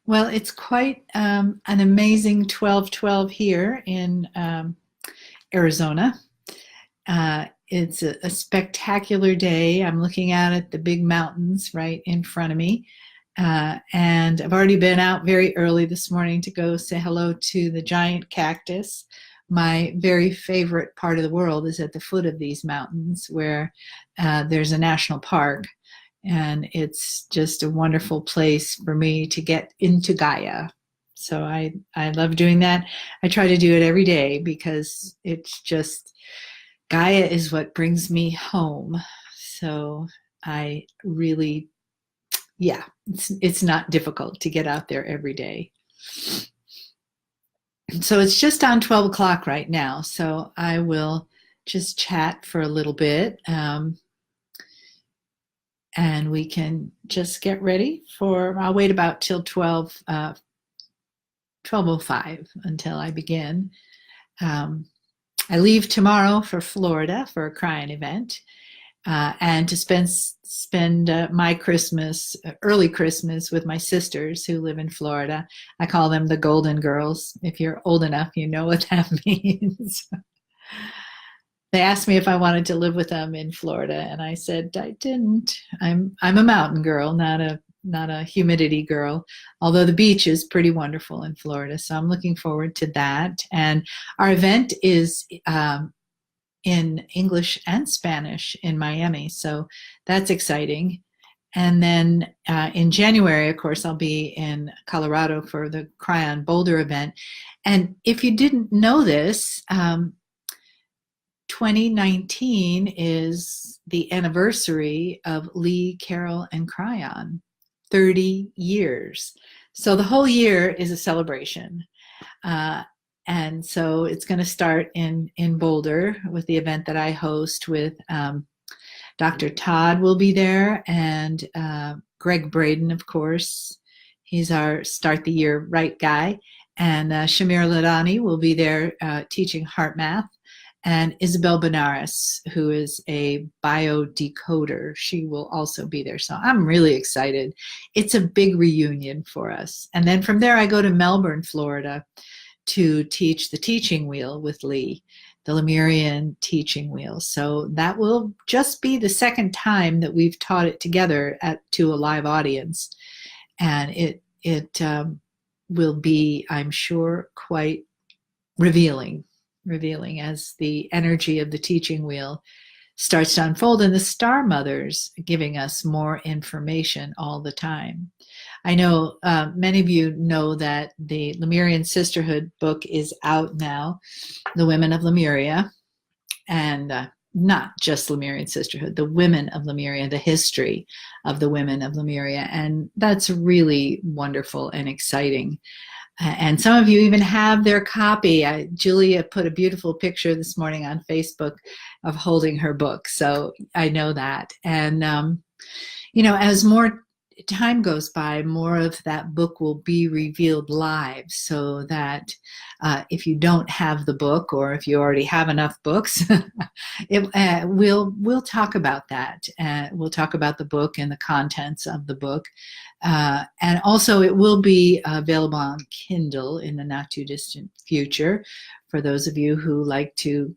Well, it's quite an amazing 12/12 here in Arizona. It's a spectacular day. I'm looking out at the big mountains right in front of me. And I've already been out very early this morning to go say hello to the giant cactus. My very favorite part of the world is at the foot of these mountains where there's a national park. And it's just a wonderful place for me to get into Gaia. So I love doing that. I try to do it every day because it's just Gaia is what brings me home. So I really, yeah, it's not difficult to get out there every day. So it's just on 12 o'clock right now. So I will just chat for a little bit, and we can just get ready for, I'll wait about till 12:05 until I begin. I leave tomorrow for Florida for a Cryan event, and to spend my Christmas, early Christmas, with my sisters who live in Florida. I call them the Golden Girls. If you're old enough, you know what that means. They asked me if I wanted to live with them in Florida, and I said I didn't. I'm a mountain girl, not a humidity girl, although the beach is pretty wonderful in Florida. So I'm looking forward to that. And our event is in English and Spanish in Miami. So that's exciting. And then in January, of course, I'll be in Colorado for the Cryon Boulder event. And if you didn't know this, 2019 is the anniversary of Lee, Carol, and Cryon, 30 years. So the whole year is a celebration. And so it's going to start in Boulder with the event that I host with Dr. Todd will be there, and Greg Braden, of course. He's our Start the Year Right guy. And Shamir Ladani will be there teaching heart math. And Isabel Benares, who is a biodecoder, she will also be there. So I'm really excited. It's a big reunion for us. And then from there, I go to Melbourne, Florida, to teach the teaching wheel with Lee, the Lemurian teaching wheel. So that will just be the second time that we've taught it together to a live audience. And it will be, I'm sure, quite revealing as the energy of the teaching wheel starts to unfold, and the star mothers giving us more information all the time. I know many of you know that the Lemurian Sisterhood book is out now, The Women of Lemuria, and not just Lemurian Sisterhood, the Women of Lemuria, the history of the Women of Lemuria. And that's really wonderful and exciting. And some of you even have their copy. Julia put a beautiful picture this morning on Facebook of holding her book. So I know that. And, as more time goes by, more of that book will be revealed live, so that if you don't have the book, or if you already have enough books, we'll talk about that. We'll talk about the book and the contents of the book. And also it will be available on Kindle in the not too distant future for those of you who like to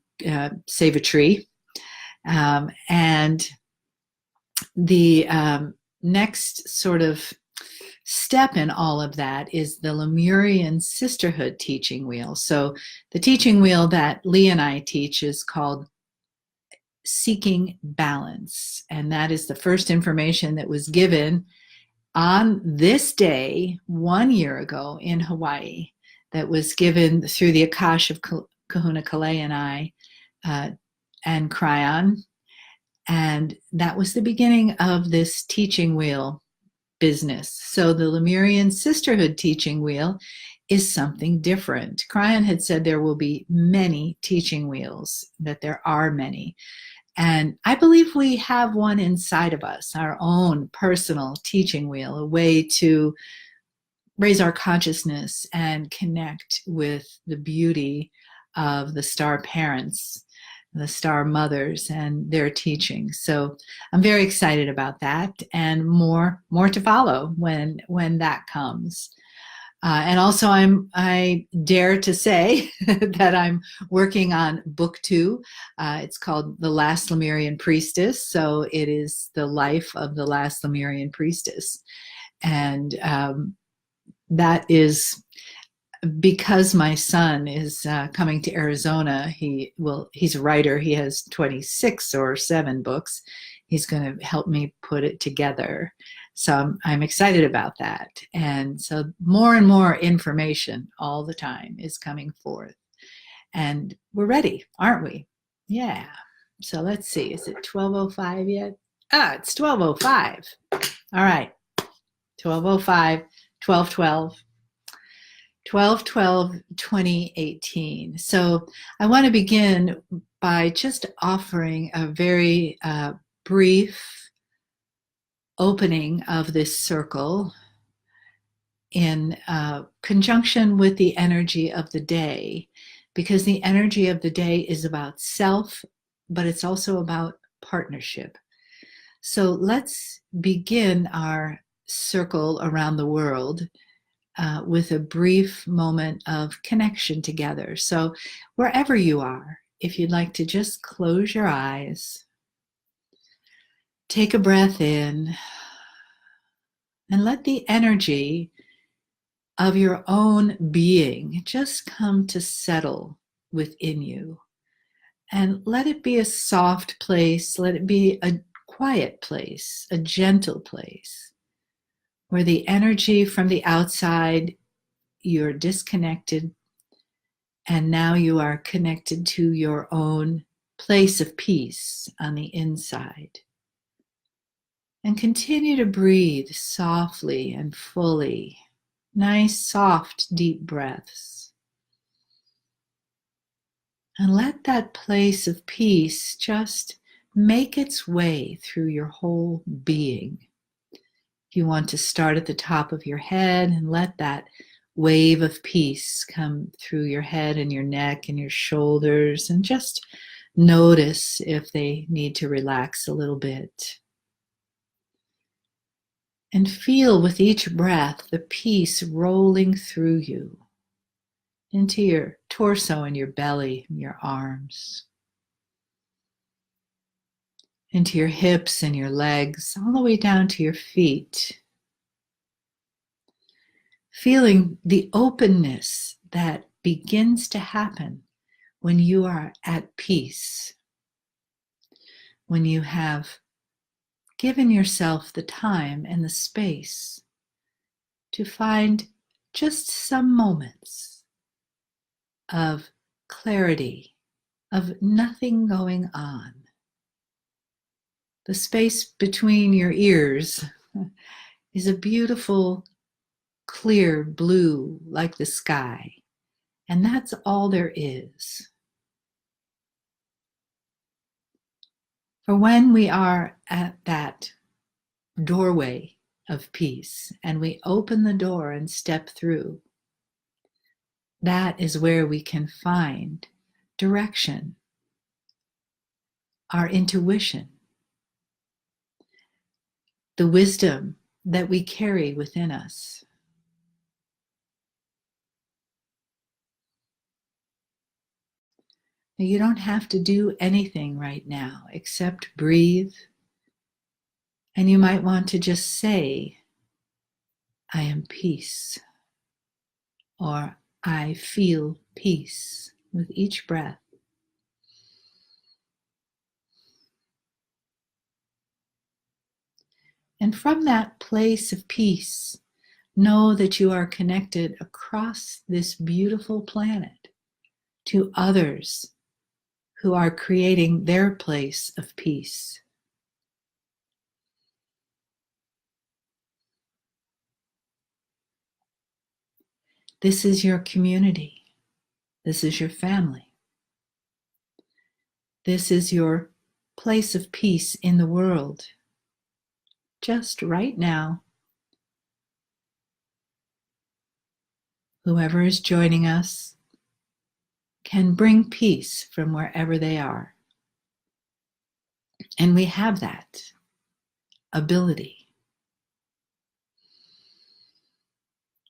save a tree. And the next sort of step in all of that is the Lemurian Sisterhood teaching wheel. So the teaching wheel that Lee and I teach is called Seeking Balance. And that is the first information that was given on this day 1 year ago in Hawaii, that was given through the Akash of Kahuna Kalei and I and Cryon. And that was the beginning of this teaching wheel business. So the Lemurian Sisterhood teaching wheel is something different. Cryon had said there will be many teaching wheels, that there are many. And I believe we have one inside of us, our own personal teaching wheel, a way to raise our consciousness and connect with the beauty of the star parents, the star mothers, and their teaching. So I'm very excited about that, and more to follow when that comes. And also, I dare to say that I'm working on book 2. It's called The Last Lemurian Priestess. So it is the life of the last Lemurian priestess. And that is because my son is coming to Arizona. He's a writer. He has 26 or 7 books. He's going to help me put it together. So I'm excited about that. And so more and more information all the time is coming forth. And we're ready, aren't we? Yeah. So let's see. Is it 12:05 yet? It's 12:05. All right. 12:05, 12:12. 12/12/2018. So I want to begin by just offering a very brief opening of this circle in conjunction with the energy of the day, because the energy of the day is about self, but it's also about partnership. So let's begin our circle around the world with a brief moment of connection together. So wherever you are, if you'd like to just close your eyes, take a breath in, and let the energy of your own being just come to settle within you. And let it be a soft place, let it be a quiet place, a gentle place, where the energy from the outside, you're disconnected, and now you are connected to your own place of peace on the inside. And continue to breathe softly and fully. Nice, soft, deep breaths. And let that place of peace just make its way through your whole being. If you want to start at the top of your head and let that wave of peace come through your head and your neck and your shoulders, and just notice if they need to relax a little bit. And feel with each breath the peace rolling through you into your torso and your belly and your arms, into your hips and your legs, all the way down to your feet. Feeling the openness that begins to happen when you are at peace, when you have given yourself the time and the space to find just some moments of clarity, of nothing going on. The space between your ears is a beautiful, clear blue like the sky, and that's all there is. For when we are at that doorway of peace and we open the door and step through, that is where we can find direction, our intuition, the wisdom that we carry within us. Now, you don't have to do anything right now except breathe. And you might want to just say, I am peace, or I feel peace with each breath. And from that place of peace, know that you are connected across this beautiful planet to others who are creating their place of peace. This is your community. This is your family. This is your place of peace in the world. Just right now, whoever is joining us can bring peace from wherever they are. And we have that ability.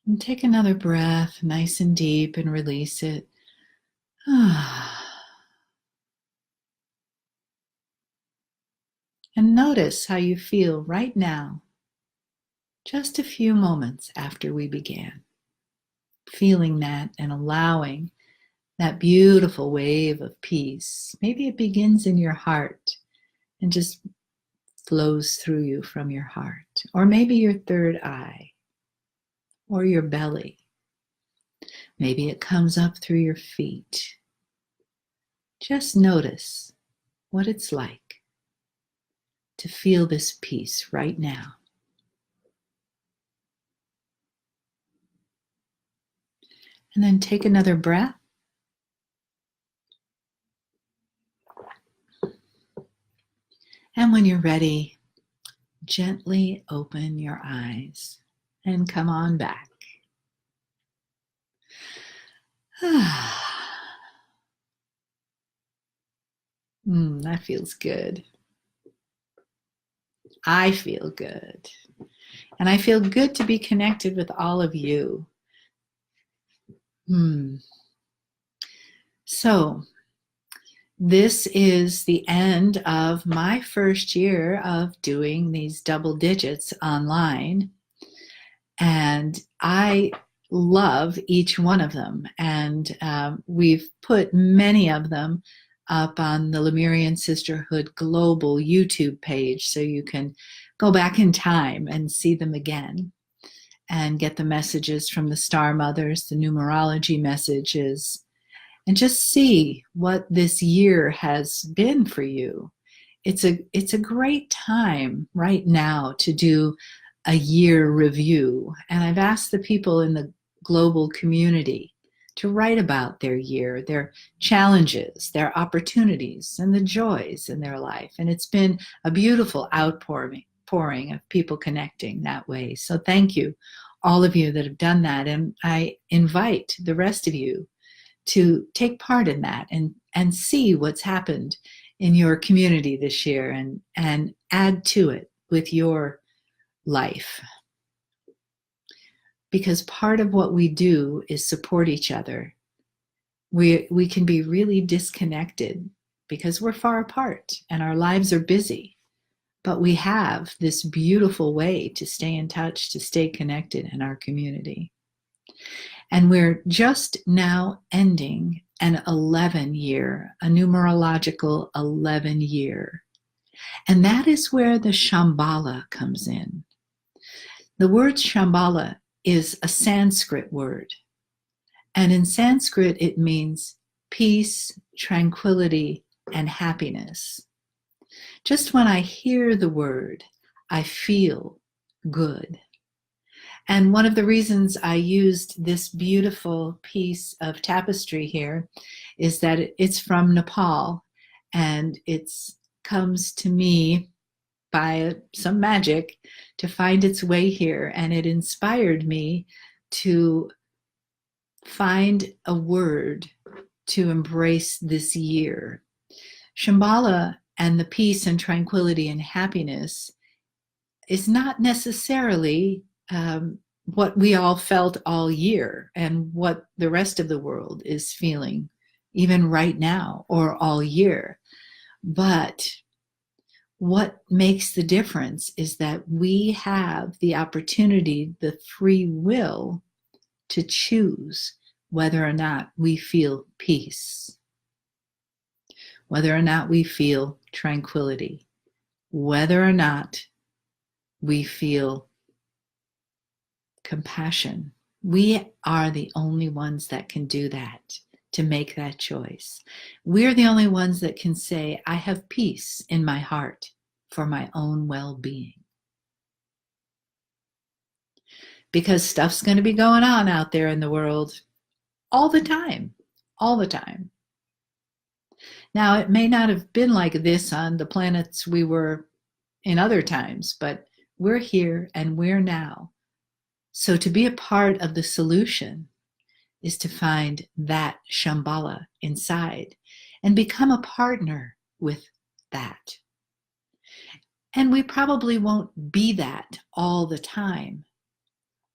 And take another breath, nice and deep, and release it. And notice how you feel right now, just a few moments after we began. Feeling that and allowing that beautiful wave of peace. Maybe it begins in your heart and just flows through you from your heart, or maybe your third eye, or your belly. Maybe it comes up through your feet. Just notice what it's like to feel this peace right now. And then take another breath. And when you're ready, gently open your eyes and come on back. That feels good. I feel good. And I feel good to be connected with all of you. So, this is the end of my first year of doing these double digits online. And I love each one of them. And we've put many of them up on the Lemurian Sisterhood Global YouTube page, so you can go back in time and see them again and get the messages from the Star Mothers, the numerology messages, and just see what this year has been for you. It's a great time right now to do a year review. And I've asked the people in the global community to write about their year, their challenges, their opportunities, and the joys in their life. And it's been a beautiful outpouring of people connecting that way. So thank you, all of you that have done that. And I invite the rest of you to take part in that and see what's happened in your community this year and add to it with your life. Because part of what we do is support each other. We can be really disconnected because we're far apart and our lives are busy. But we have this beautiful way to stay in touch, to stay connected in our community. And we're just now ending an 11-year, a numerological 11-year. And that is where the Shambhala comes in. The word Shambhala is a Sanskrit word. And in Sanskrit, it means peace, tranquility, and happiness. Just when I hear the word, I feel good. And one of the reasons I used this beautiful piece of tapestry here is that it's from Nepal, and it comes to me by some magic to find its way here. And it inspired me to find a word to embrace this year. Shambhala and the peace and tranquility and happiness is not necessarily what we all felt all year and what the rest of the world is feeling, even right now or all year. But what makes the difference is that we have the opportunity, the free will, to choose whether or not we feel peace, whether or not we feel tranquility, whether or not we feel compassion. We are the only ones that can do that, to make that choice. We're the only ones that can say, I have peace in my heart for my own well-being. Because stuff's going to be going on out there in the world all the time, all the time. Now, it may not have been like this on the planets we were in other times, but we're here and we're now. So to be a part of the solution is to find that Shambhala inside and become a partner with that. And we probably won't be that all the time,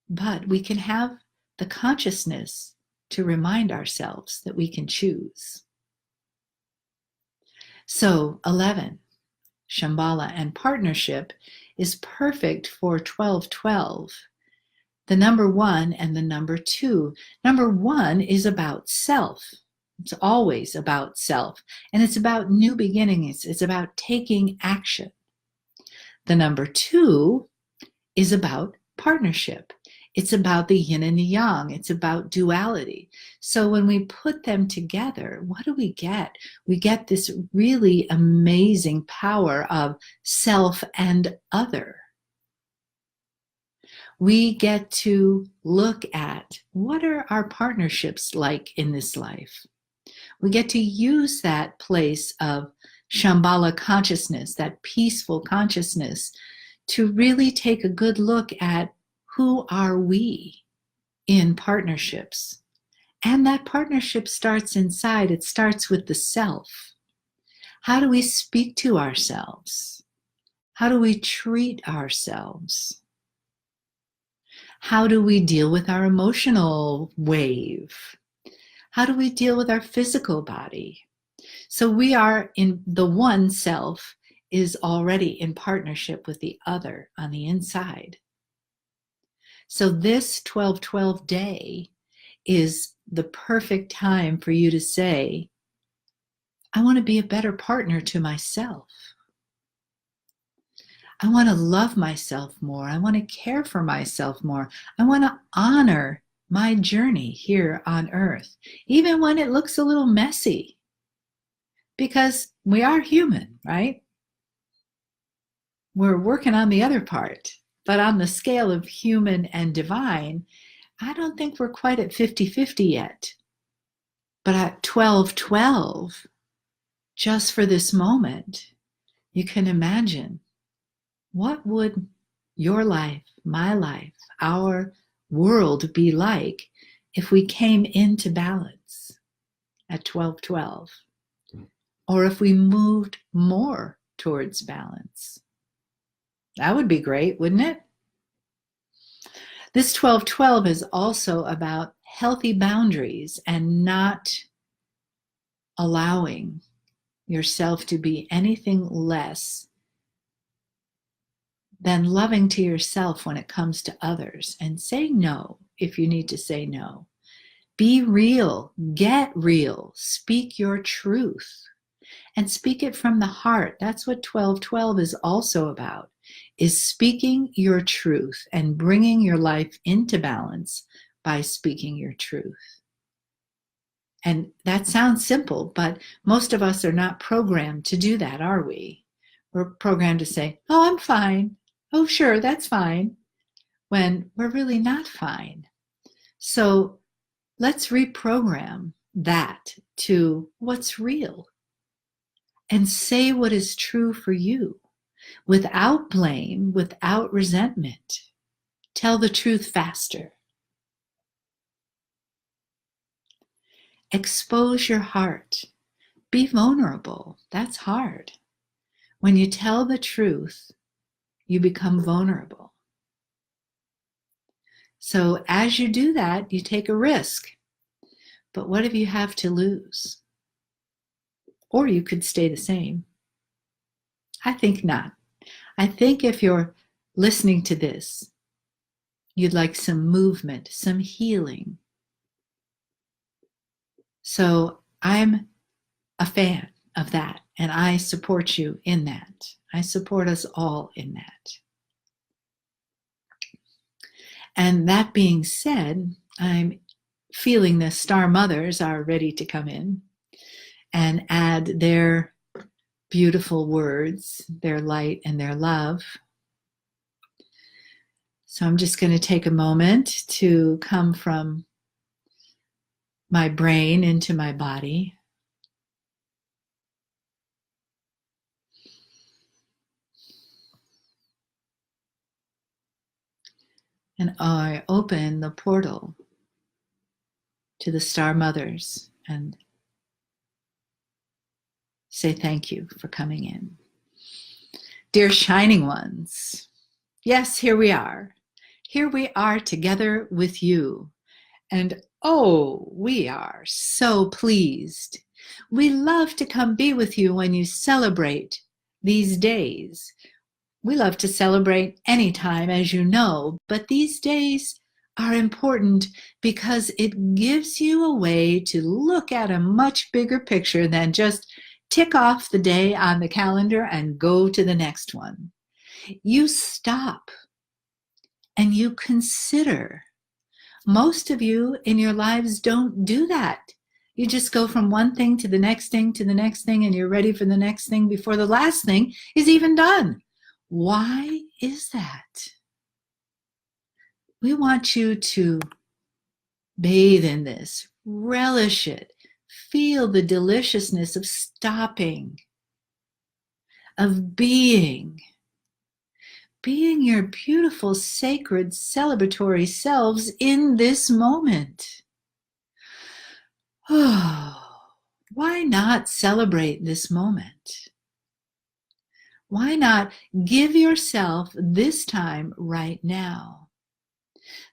but we can have the consciousness to remind ourselves that we can choose. So 11, Shambhala and partnership is perfect for 1212. The number 1 and the number 2. Number 1 is about self. It's always about self. And it's about new beginnings. It's about taking action. The number 2 is about partnership. It's about the yin and the yang. It's about duality. So when we put them together, what do we get? We get this really amazing power of self and other. We get to look at what are our partnerships like in this life. We get to use that place of Shambhala consciousness, that peaceful consciousness, to really take a good look at who are we in partnerships. And that partnership starts inside. It starts with the self. How do we speak to ourselves? How do we treat ourselves? How do we deal with our emotional wave? How do we deal with our physical body? So we are in the one self is already in partnership with the other on the inside. So this 12-12 day is the perfect time for you to say, I want to be a better partner to myself. I want to love myself more. I want to care for myself more. I want to honor my journey here on earth, even when it looks a little messy, because we are human, right? We're working on the other part, but on the scale of human and divine, I don't think we're quite at 50-50 yet. But at 12-12, just for this moment, you can imagine, what would your life, my life, our world be like if we came into balance at 12-12? Or if we moved more towards balance? That would be great, wouldn't it? This 12-12 is also about healthy boundaries and not allowing yourself to be anything less than loving to yourself when it comes to others, and say no if you need to say no. Be real, get real, speak your truth, and speak it from the heart. That's what 12-12 is also about, is speaking your truth and bringing your life into balance by speaking your truth. And that sounds simple, but most of us are not programmed to do that, are we? We're programmed to say, oh, I'm fine. Oh, sure, that's fine, when we're really not fine. So let's reprogram that to what's real and say what is true for you without blame, without resentment. Tell the truth faster. Expose your heart. Be vulnerable. That's hard. When you tell the truth, you become vulnerable. So as you do that, you take a risk. But what if you have to lose? Or you could stay the same. I think not. I think if you're listening to this, you'd like some movement, some healing. So I'm a fan of that, and I support you in that. I support us all in that. And that being said, I'm feeling the star mothers are ready to come in and add their beautiful words, their light and their love. So I'm just going to take a moment to come from my brain into my body. And I open the portal to the star mothers and say thank you for coming in. Dear shining ones, yes, here we are. Here we are together with you. And oh, we are so pleased. We love to come be with you when you celebrate these days. We love to celebrate anytime, as you know, but these days are important because it gives you a way to look at a much bigger picture than just tick off the day on the calendar and go to the next one. You stop and you consider. Most of you in your lives don't do that. You just go from one thing to the next thing to the next thing, and you're ready for the next thing before the last thing is even done. Why is that? We want you to bathe in this, relish it, feel the deliciousness of stopping, of being your beautiful, sacred, celebratory selves in this moment. Oh, why not celebrate this moment? Why not give yourself this time right now?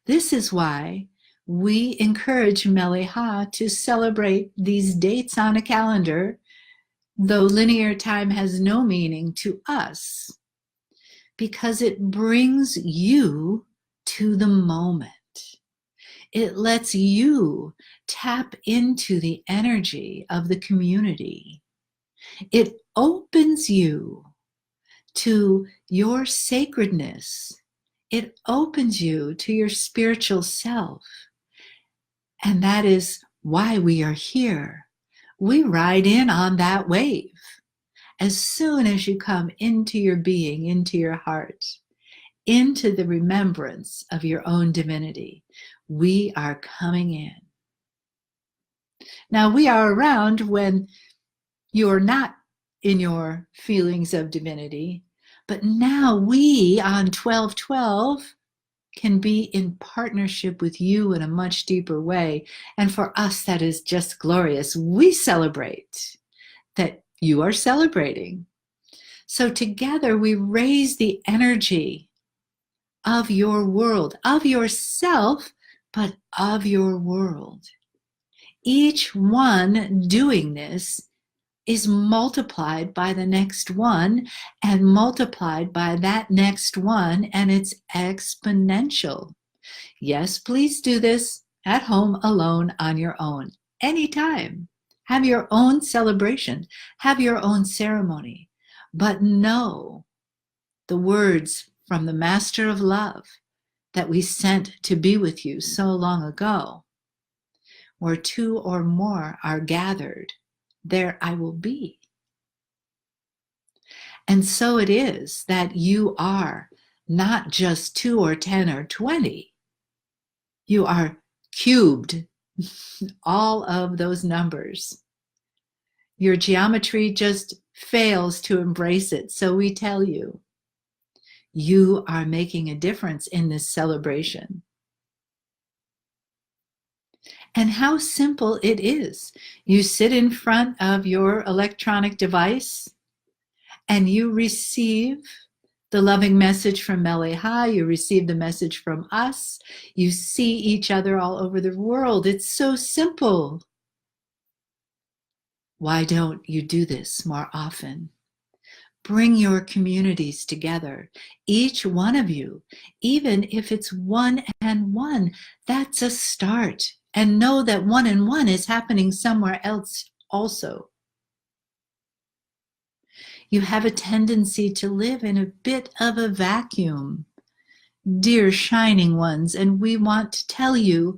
This is why we encourage Mele'ha to celebrate these dates on a calendar, though linear time has no meaning to us, because it brings you to the moment. It lets you tap into the energy of the community. It opens you to your sacredness. It opens you to your spiritual self. And that is why we are here. We ride in on that wave. As soon as you come into your being, into your heart, into the remembrance of your own divinity, we are coming in. Now, we are around when you're not in your feelings of divinity, but now we on 1212 can be in partnership with you in a much deeper way. And for us, that is just glorious. We celebrate that you are celebrating. So together we raise the energy of your world, of yourself, but of your world. Each one doing this is multiplied by the next one and multiplied by that next one, and it's exponential. Yes, please do this at home alone on your own, anytime. Have your own celebration, have your own ceremony, but know the words from the Master of Love that we sent to be with you so long ago. Where two or more are gathered, there I will be. And so it is that you are not just 2 or 10 or 20. You are cubed, all of those numbers. Your geometry just fails to embrace it. So we tell you, you are making a difference in this celebration. And how simple it is. You sit in front of your electronic device and you receive the loving message from Mele'ha, you receive the message from us, you see each other all over the world. It's so simple. Why don't you do this more often? Bring your communities together, each one of you, even if it's 1 and 1, that's a start. And know that 1 and 1 is happening somewhere else also. You have a tendency to live in a bit of a vacuum, dear shining ones, and we want to tell you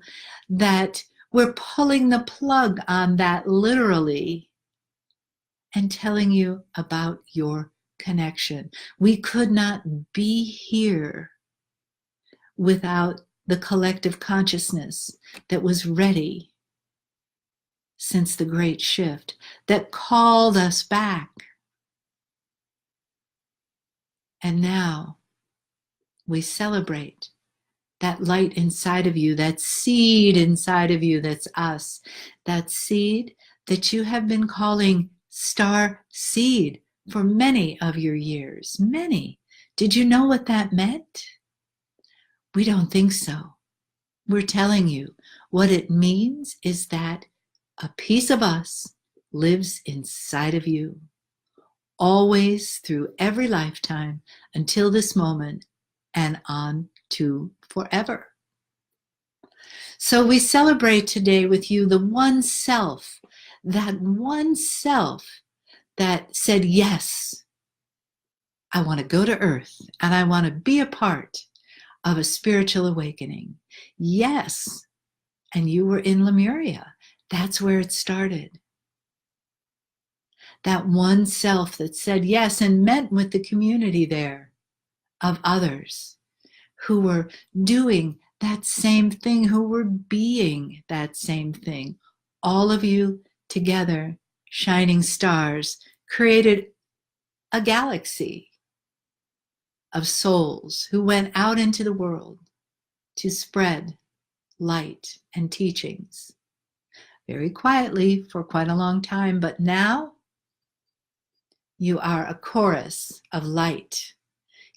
that we're pulling the plug on that literally and telling you about your connection. We could not be here without the collective consciousness that was ready since the great shift, that called us back. And now we celebrate that light inside of you, that seed inside of you that's us, that seed that you have been calling star seed for many of your years, many. Did you know what that meant? We don't think so. We're telling you what it means is that a piece of us lives inside of you, always through every lifetime until this moment and on to forever. So we celebrate today with you the one self that said, yes, I want to go to earth and I want to be a part of a spiritual awakening. Yes. And you were in Lemuria. That's where it started. That one self that said yes and met with the community there of others who were doing that same thing, who were being that same thing. All of you together, shining stars, created a galaxy of souls who went out into the world to spread light and teachings. Very quietly for quite a long time, but now you are a chorus of light.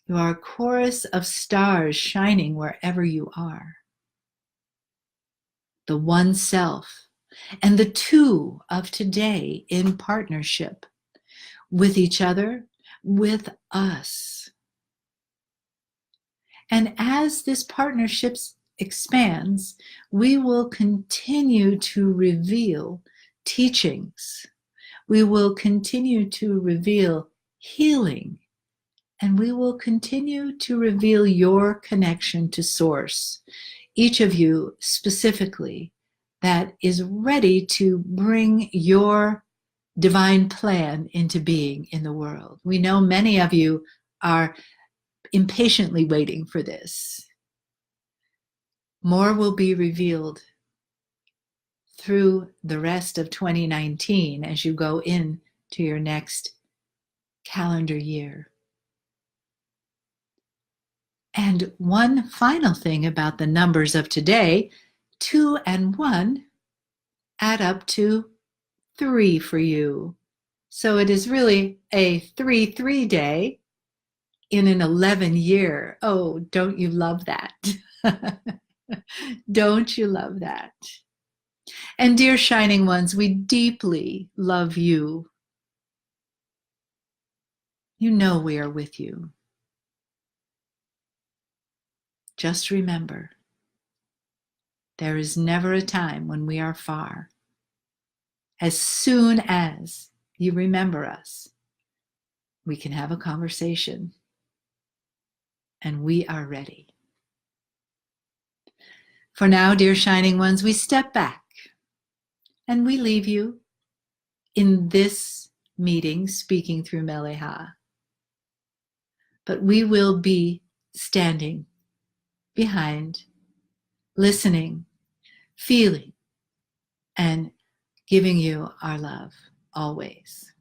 You are a chorus of stars shining wherever you are. The one self and the two of today in partnership with each other, with us. And as this partnership expands, we will continue to reveal teachings. We will continue to reveal healing. And we will continue to reveal your connection to Source, each of you specifically, that is ready to bring your divine plan into being in the world. We know many of you are impatiently waiting for this. More will be revealed through the rest of 2019 as you go into your next calendar year. And one final thing about the numbers of today, 2 and 1 add up to 3 for you. So it is really a 3-3 day in an 11 year. Oh, don't you love that? Don't you love that? And dear shining ones, we deeply love you. You know we are with you. Just remember, there is never a time when we are far. As soon as you remember us, we can have a conversation, and we are ready. For now, dear shining ones, we step back and we leave you in this meeting speaking through Mele'ha. But we will be standing behind, listening, feeling, and giving you our love always.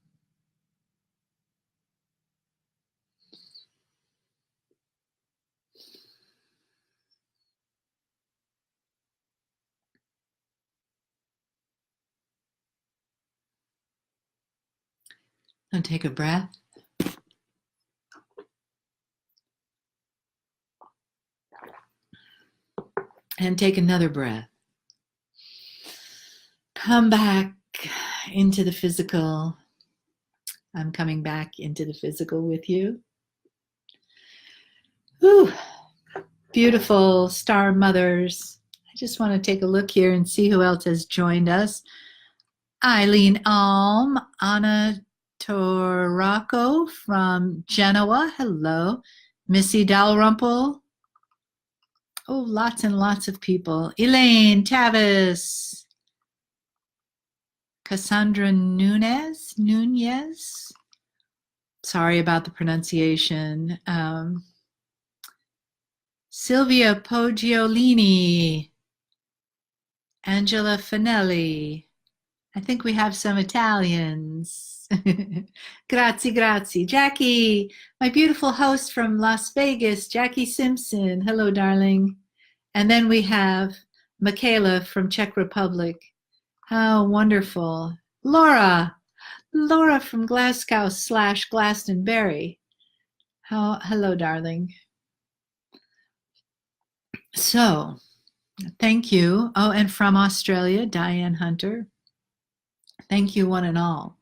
And take a breath. And take another breath. Come back into the physical. I'm coming back into the physical with you. Whew. Beautiful star mothers. I just want to take a look here and see who else has joined us. Eileen Alm, Anna Torraco from Genoa. Hello. Missy Dalrymple. Oh, lots and lots of people. Elaine Tavis. Cassandra Nunez. Sorry about the pronunciation. Silvia Poggiolini. Angela Finelli. I think we have some Italians. Grazie. Jackie, my beautiful host from Las Vegas, Jackie Simpson. Hello, darling. And then we have Michaela from Czech Republic. How wonderful. Laura from Glasgow/Glastonbury. Hello, darling. So, thank you. Oh, and from Australia, Diane Hunter. Thank you, one and all,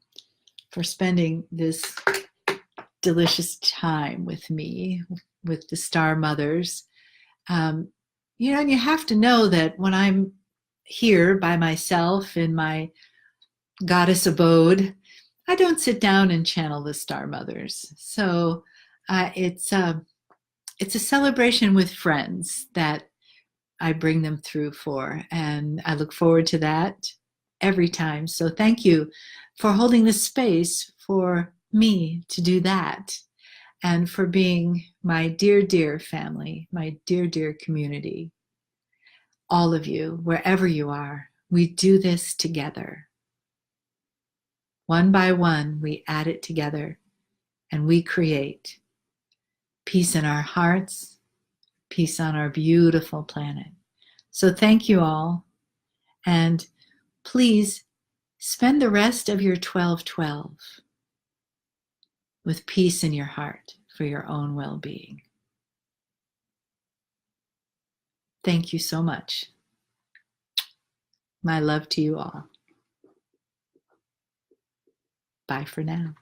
for spending this delicious time with me, with the Star Mothers. And you have to know that when I'm here by myself in my goddess abode, I don't sit down and channel the Star Mothers. So it's a celebration with friends that I bring them through for, and I look forward to that every time. So thank you for holding this space for me to do that, and for being my dear, dear family, my dear, dear community. All of you, wherever you are, we do this together. One by one, we add it together and we create peace in our hearts, peace on our beautiful planet. So thank you all. And please spend the rest of your 12/12 with peace in your heart for your own well-being. Thank you so much. My love to you all. Bye for now.